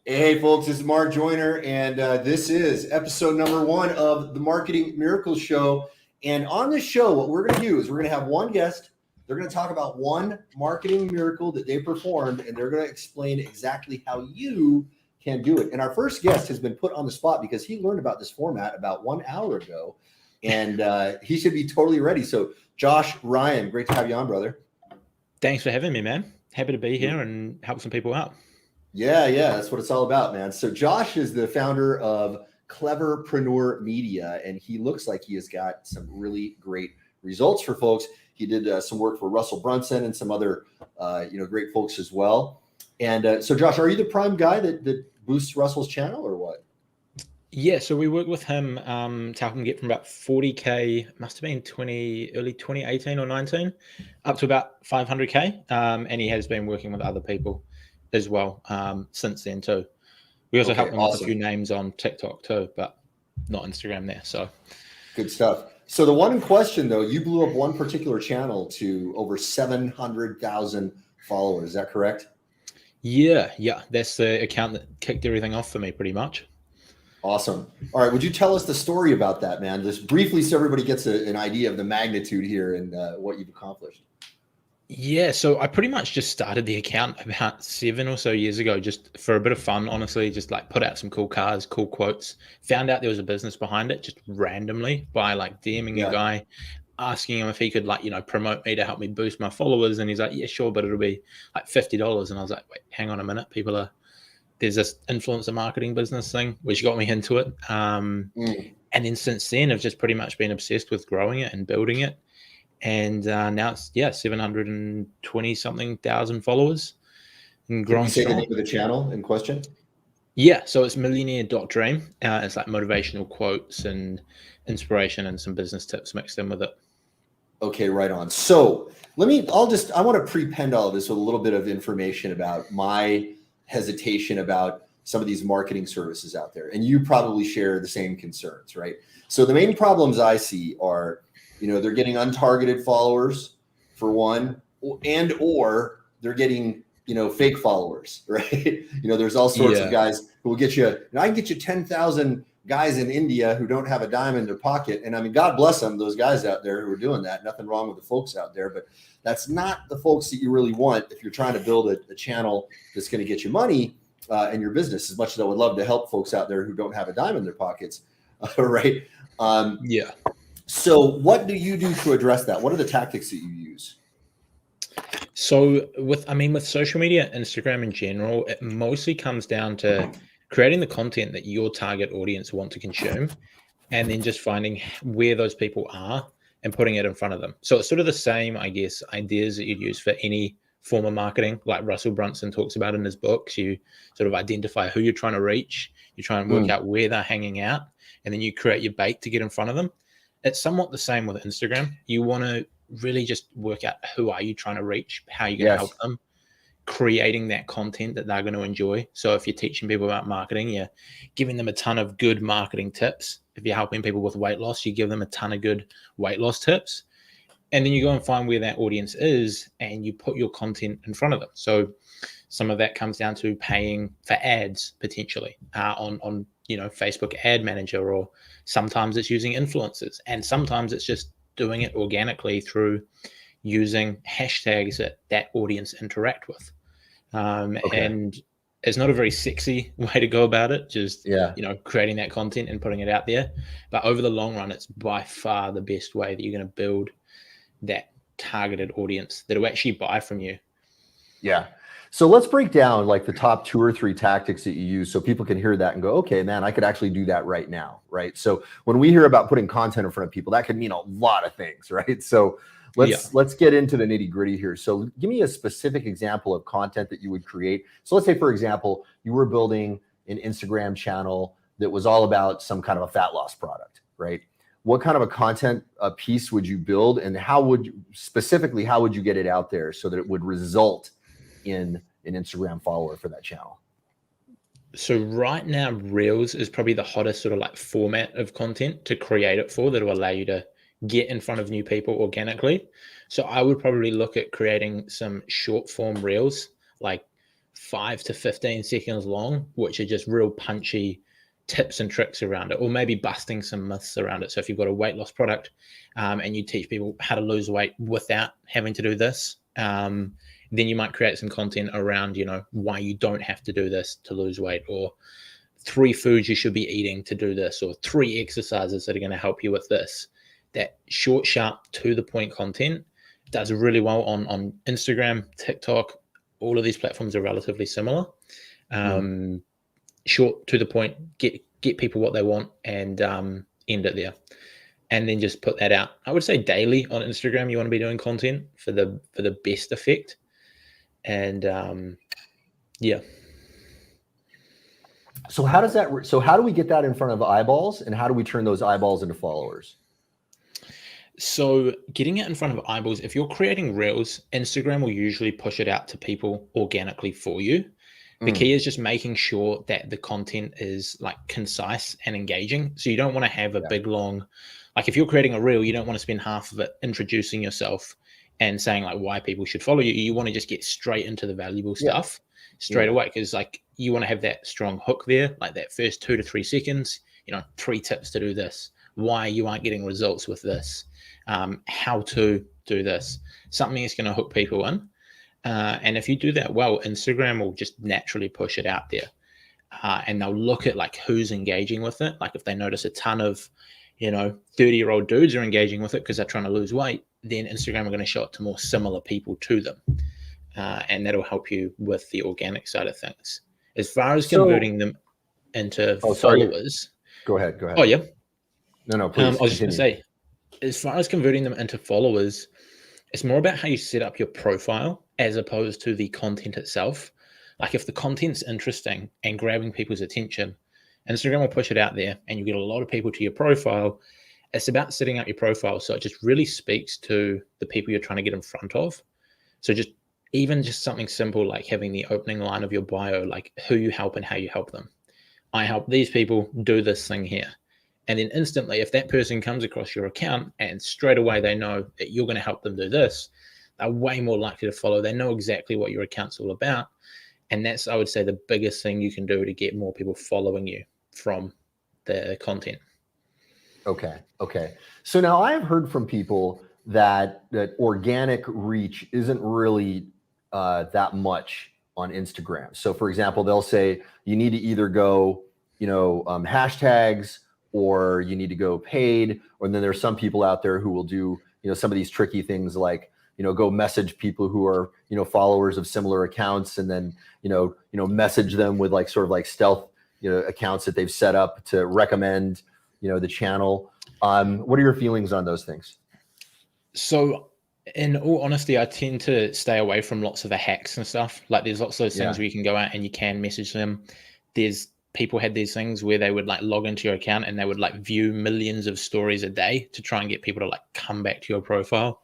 Hey, folks, this is Mark Joyner, and this is episode number 1 of the Marketing Miracles Show. And on this show, what we're going to do is we're going to have one guest. They're going to talk about one marketing miracle that they performed, and they're going to explain exactly how you can do it. And our first guest has been put on the spot because he learned about this format about 1 hour ago, and he should be totally ready. So, Josh Ryan, great to have you on, brother. Thanks for having me, man. Happy to be here and help some people out. Yeah, that's what it's all about, man. So Josh is the founder of Cleverpreneur Media, and he looks like he has got some really great results for folks. He did some work for Russell Brunson and some other, great folks as well. And so, Josh, are you the prime guy that boosts Russell's channel or what? Yeah, so we worked with him to help him get from about 40K, must have been early 2018 or 19, up to about 500K. And he has been working with other people as well since then too. We also helped him with a few names on TikTok too, but not Instagram there. So good stuff. So the one in question, though, you blew up one particular channel to over 700,000 followers. Is that correct? Yeah. That's the account that kicked everything off for me pretty much. Awesome. All right. Would you tell us the story about that, man? Just briefly so everybody gets an idea of the magnitude here and what you've accomplished. Yeah, so I pretty much just started the account about 7 or so years ago, just for a bit of fun, honestly, just like put out some cool cars, cool quotes, found out there was a business behind it just randomly by like DMing a guy, asking him if he could promote me to help me boost my followers. And he's like, yeah, sure, but it'll be like $50. And I was like, wait, hang on a minute. There's this influencer marketing business thing, which got me into it. And then since then, I've just pretty much been obsessed with growing it and building it. And now it's 720 something thousand followers and growing. Can you say the name of the channel in question? Yeah, so it's millionaire.dream. It's like motivational quotes and inspiration and some business tips mixed in with it. Okay, right on. So I want to prepend all of this with a little bit of information about my hesitation about some of these marketing services out there. And you probably share the same concerns, right? So the main problems I see are, they're getting untargeted followers for one, or they're getting, fake followers, right? There's all sorts of guys who will get you, I can get you 10,000 guys in India who don't have a dime in their pocket. And I mean, God bless them, those guys out there who are doing that. Nothing wrong with the folks out there, but that's not the folks that you really want if you're trying to build a channel that's going to get you money in your business, as much as I would love to help folks out there who don't have a dime in their pockets, right? So what do you do to address that? What are the tactics that you use? So with social media, Instagram in general, it mostly comes down to creating the content that your target audience want to consume and then just finding where those people are and putting it in front of them. So it's sort of the same, I guess, ideas that you'd use for any form of marketing, like Russell Brunson talks about in his books. You sort of identify who you're trying to reach, you try and work out where they're hanging out, and then you create your bait to get in front of them. It's somewhat the same with Instagram. You want to really just work out who are you trying to reach, how you're going to help them, creating that content that they're going to enjoy. So if you're teaching people about marketing, you're giving them a ton of good marketing tips. If you're helping people with weight loss, you give them a ton of good weight loss tips. And then you go and find where that audience is and you put your content in front of them. So some of that comes down to paying for ads potentially on Facebook ad manager, or sometimes it's using influencers, and sometimes it's just doing it organically through using hashtags that audience interact with. And it's not a very sexy way to go about it, just creating that content and putting it out there. But over the long run, it's by far the best way that you're going to build that targeted audience that will actually buy from you. Yeah. So let's break down like the top 2 or 3 tactics that you use so people can hear that and go, okay, man, I could actually do that right now, right? So when we hear about putting content in front of people, that could mean a lot of things, right? So let's get into the nitty gritty here. So give me a specific example of content that you would create. So let's say, for example, you were building an Instagram channel that was all about some kind of a fat loss product, right? What kind of a content piece would you build, and how would you get it out there so that it would result in an Instagram follower for that channel? So right now, Reels is probably the hottest sort of like format of content to create it for, that will allow you to get in front of new people organically. So I would probably look at creating some short form Reels, like 5 to 15 seconds long, which are just real punchy tips and tricks around it, or maybe busting some myths around it. So if you've got a weight loss product and you teach people how to lose weight without having to do this, then you might create some content around, why you don't have to do this to lose weight, or 3 foods you should be eating to do this, or 3 exercises that are going to help you with this. That short, sharp, to the point content does really well on Instagram, TikTok. All of these platforms are relatively similar. Short, to the point, get people what they want, and end it there. And then just put that out. I would say daily on Instagram, you want to be doing content for the best effect. And yeah. So how do we get that in front of eyeballs, and how do we turn those eyeballs into followers? So getting it in front of eyeballs, if you're creating reels, Instagram will usually push it out to people organically for you. The key is just making sure that the content is like concise and engaging. So you don't want to have a big long, like if you're creating a reel, you don't want to spend half of it introducing yourself and saying like why people should follow you. You want to just get straight into the valuable stuff straight away, because like you want to have that strong hook there, like that first 2 to 3 seconds, 3 tips to do this, why you aren't getting results with this, how to do this, something that's going to hook people in. And if you do that well, Instagram will just naturally push it out there. And they'll look at like who's engaging with it. Like if they notice a ton of, 30-year-old dudes are engaging with it because they're trying to lose weight, then Instagram are going to show it to more similar people to them. And that'll help you with the organic side of things. As far as converting them into followers. Go ahead. Oh, yeah. No, please. I was just going to say, as far as converting them into followers, it's more about how you set up your profile as opposed to the content itself. Like if the content's interesting and grabbing people's attention, Instagram will push it out there and you get a lot of people to your profile. It's about setting up your profile so it just really speaks to the people you're trying to get in front of. So just something simple like having the opening line of your bio, like who you help and how you help them. I help these people do this thing here. And then instantly, if that person comes across your account and straight away they know that you're going to help them do this, they're way more likely to follow. They know exactly what your account's all about. And that's, I would say, the biggest thing you can do to get more people following you from the content. Okay. So now I have heard from people that organic reach isn't really that much on Instagram. So for example, they'll say you need to either go, hashtags, or you need to go paid. Or then there's some people out there who will do, some of these tricky things like, go message people who are, followers of similar accounts, and then, message them with like sort of like stealth, accounts that they've set up to recommend, the channel. What are your feelings on those things? So in all honesty, I tend to stay away from lots of the hacks and stuff. Like there's lots of those things where you can go out and you can message them. People had these things where they would like log into your account and they would like view millions of stories a day to try and get people to like come back to your profile.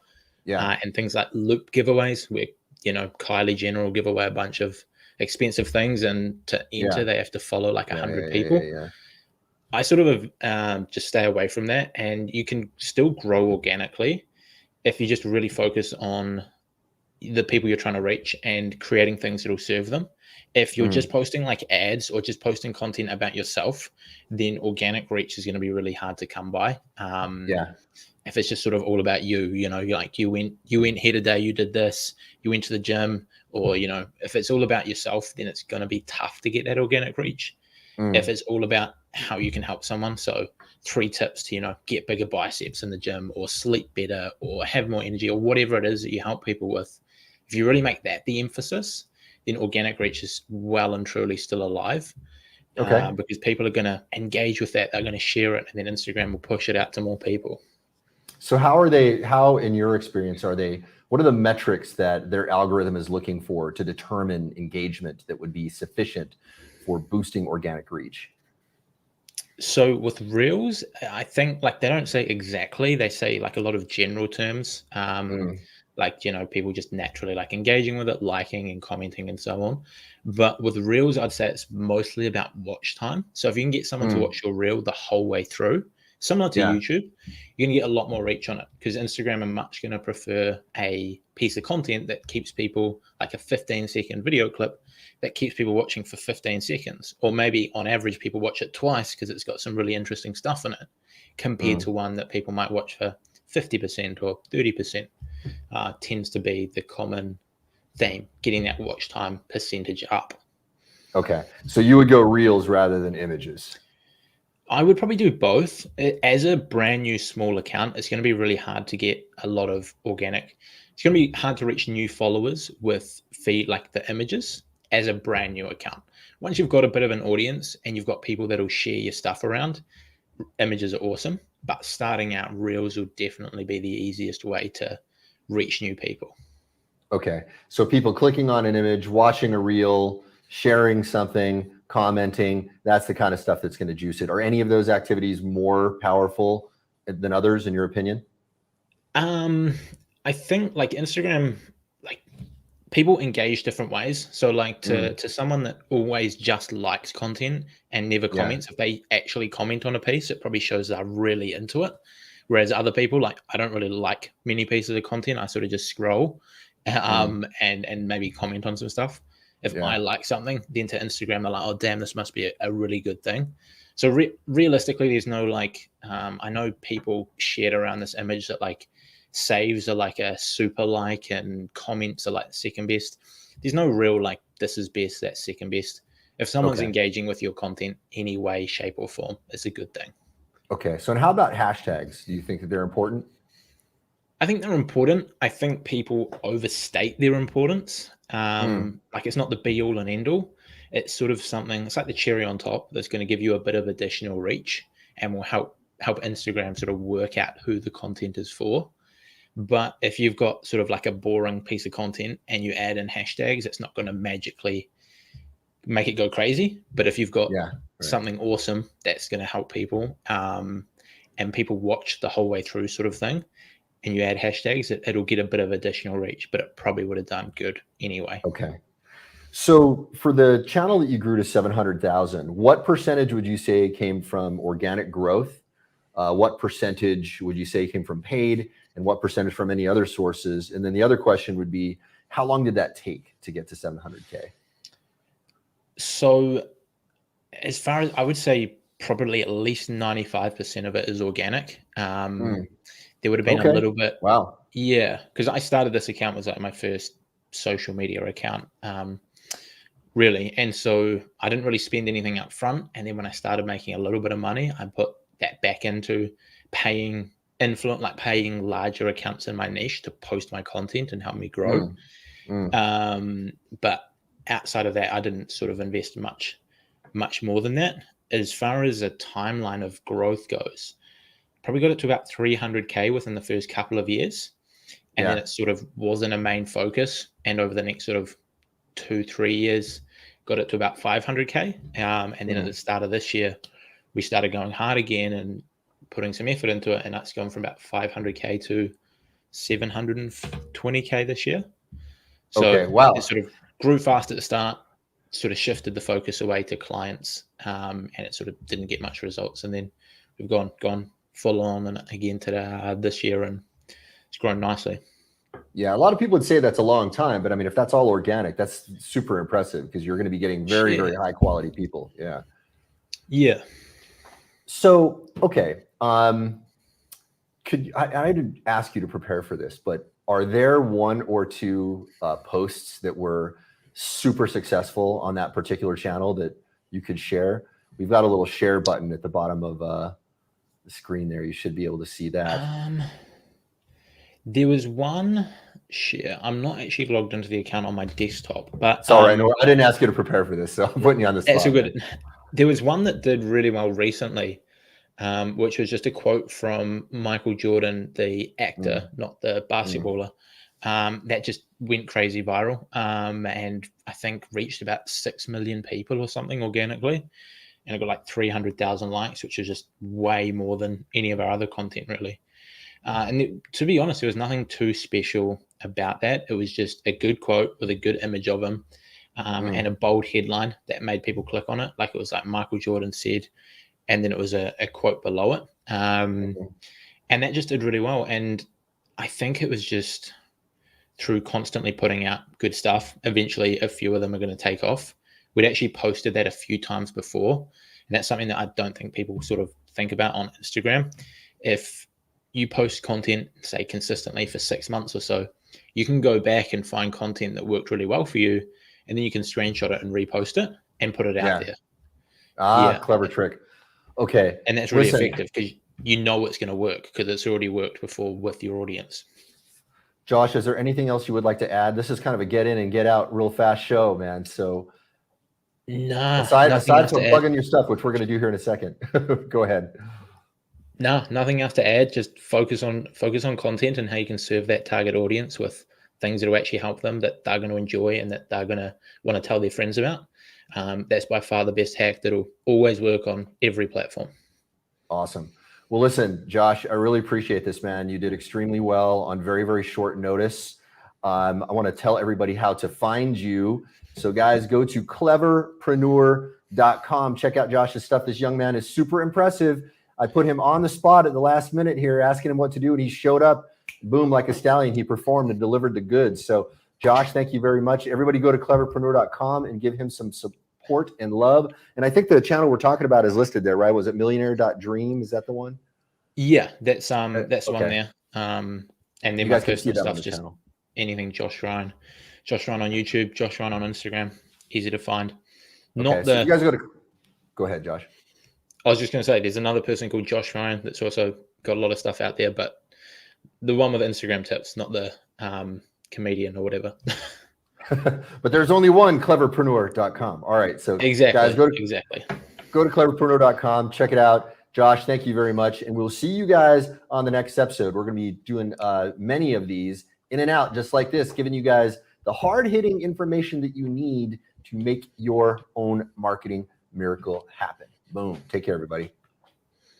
And things like loop giveaways where, Kylie Jenner will give away a bunch of expensive things, and to enter, they have to follow like 100 people. I sort of just stay away from that, and you can still grow organically if you just really focus on the people you're trying to reach and creating things that will serve them. If you're just posting like ads or just posting content about yourself, then organic reach is going to be really hard to come by. If it's just sort of all about you, you're like you went here today, you did this, you went to the gym, or if it's all about yourself, then it's going to be tough to get that organic reach. If it's all about how you can help someone, so 3 tips to get bigger biceps in the gym, or sleep better, or have more energy, or whatever it is that you help people with, if you really make that the emphasis, then organic reach is well and truly still alive. Because people are going to engage with that, they're going to share it, and then Instagram will push it out to more people. So how in your experience what are the metrics that their algorithm is looking for to determine engagement that would be sufficient for boosting organic reach? So with reels, I think like they don't say exactly, they say like a lot of general terms. Like, people just naturally like engaging with it, liking and commenting and so on. But with reels, I'd say it's mostly about watch time. So if you can get someone to watch your reel the whole way through, Similar to Yeah. YouTube, you're going to get a lot more reach on it because Instagram are much going to prefer a piece of content that keeps people, like a 15-second video clip that keeps people watching for 15 seconds. Or maybe on average, people watch it twice because it's got some really interesting stuff in it compared to one that people might watch for 50% or 30%. Tends to be the common theme, getting that watch time percentage up. Okay. So you would go reels rather than images. I would probably do both. As a brand new small account, it's going to be really hard to get a lot of organic. It's going to be hard to reach new followers with feed like the images as a brand new account. Once you've got a bit of an audience and you've got people that'll share your stuff around, images are awesome. But starting out, reels will definitely be the easiest way to reach new people. Okay. So people clicking on an image, watching a reel, sharing something, commenting, that's the kind of stuff that's going to juice it. Are any of those activities more powerful than others in your opinion? I think like Instagram, like people engage different ways. So like to someone that always just likes content and never comments, if they actually comment on a piece, it probably shows they're really into it. Whereas other people, like I don't really like many pieces of content. I sort of just scroll and maybe comment on some stuff. If I like something, then to Instagram, they're like, oh, damn, this must be a really good thing. So realistically, there's no like, I know people shared around this image that like saves are like a super like and comments are like second best. There's no real like, this is best, that's second best. If someone's engaging with your content any way, shape or form, it's a good thing. Okay. So and how about hashtags? Do you think that they're important? I think they're important. I think people overstate their importance. Like it's not the be all and end all. It's sort of something, it's like the cherry on top that's going to give you a bit of additional reach and will help Instagram sort of work out who the content is for. But if you've got sort of like a boring piece of content and you add in hashtags, it's not going to magically make it go crazy. But if you've got something awesome that's going to help people and people watch the whole way through sort of thing, and you add hashtags, it'll get a bit of additional reach, but it probably would have done good anyway. Okay. So for the channel that you grew to 700,000, what percentage would you say came from organic growth? What percentage would you say came from paid? And what percentage from any other sources? And then the other question would be, how long did that take to get to 700K? So as far as I would say, probably at least 95% of it is organic. There would have been a little bit. Wow. Yeah, because I started this account was like my first social media account, really. And so I didn't really spend anything up front. And then when I started making a little bit of money, I put that back into paying larger accounts in my niche to post my content and help me grow. But outside of that, I didn't sort of invest much more than that. As far as a timeline of growth goes, probably got it to about 300K within the first couple of years. And then it sort of wasn't a main focus. And over the next sort of 2-3 years, got it to about 500K. And then at the start of this year, we started going hard again and putting some effort into it. And that's gone from about 500K to 720K this year. So it sort of grew fast at the start, sort of shifted the focus away to clients. And it sort of didn't get much results. And then we've gone full on and again to this year, and it's grown nicely. Yeah, a lot of people would say that's a long time, but I mean, if that's all organic, that's super impressive because you're going to be getting very, very high quality people. Yeah. Yeah. So, okay. I didn't ask you to prepare for this, but are there one or two posts that were super successful on that particular channel that you could share? We've got a little share button at the bottom of the screen there. You should be able to see that. There was one share. I'm not actually logged into the account on my desktop, but it's all right. No, I didn't ask you to prepare for this, so I'm putting you on the spot. That's so good. There was one that did really well recently, which was just a quote from Michael Jordan, the actor, not the basketballer, that just went crazy viral, and I think reached about 6 million people or something organically. And it got like 300,000 likes, which is just way more than any of our other content, really. To be honest, there was nothing too special about that. It was just a good quote with a good image of him and a bold headline that made people click on it. Like it was like Michael Jordan said, and then it was a quote below it. And that just did really well. And I think it was just through constantly putting out good stuff, eventually a few of them are going to take off. We'd actually posted that a few times before, and that's something that I don't think people sort of think about on Instagram. If you post content, say, consistently for 6 months or so, you can go back and find content that worked really well for you, and then you can screenshot it and repost it and put it out there. Clever trick. Okay. And that's really effective because you know it's going to work because it's already worked before with your audience. Josh, is there anything else you would like to add? This is kind of a get in and get out real fast show, man. So aside from plugging your stuff, which we're going to do here in a second, go ahead. No, nothing else to add. Just focus on content and how you can serve that target audience with things that will actually help them, that they're going to enjoy and that they're going to want to tell their friends about. That's by far the best hack that'll always work on every platform. Awesome. Well, listen, Josh, I really appreciate this, man. You did extremely well on very, very short notice. I want to tell everybody how to find you. So guys, go to cleverpreneur.com. Check out Josh's stuff. This young man is super impressive. I put him on the spot at the last minute here, asking him what to do, and he showed up, boom, like a stallion. He performed and delivered the goods. So Josh, thank you very much. Everybody go to cleverpreneur.com and give him some support and love. And I think the channel we're talking about is listed there, right? Was it millionaire.dream? Is that the one? Yeah, that's okay. One there. And then you my personal stuff's just channel. Anything Josh Ryan on YouTube, Josh Ryan on Instagram, easy to find. Okay, so you guys go ahead, Josh. I was just going to say, there's another person called Josh Ryan that's also got a lot of stuff out there, but the one with Instagram tips, not the comedian or whatever. But there's only one, cleverpreneur.com. All right, so exactly, guys, go to cleverpreneur.com, check it out. Josh, thank you very much, and we'll see you guys on the next episode. We're going to be doing many of these in and out, just like this, giving you guys the hard-hitting information that you need to make your own marketing miracle happen. Boom. Take care, everybody.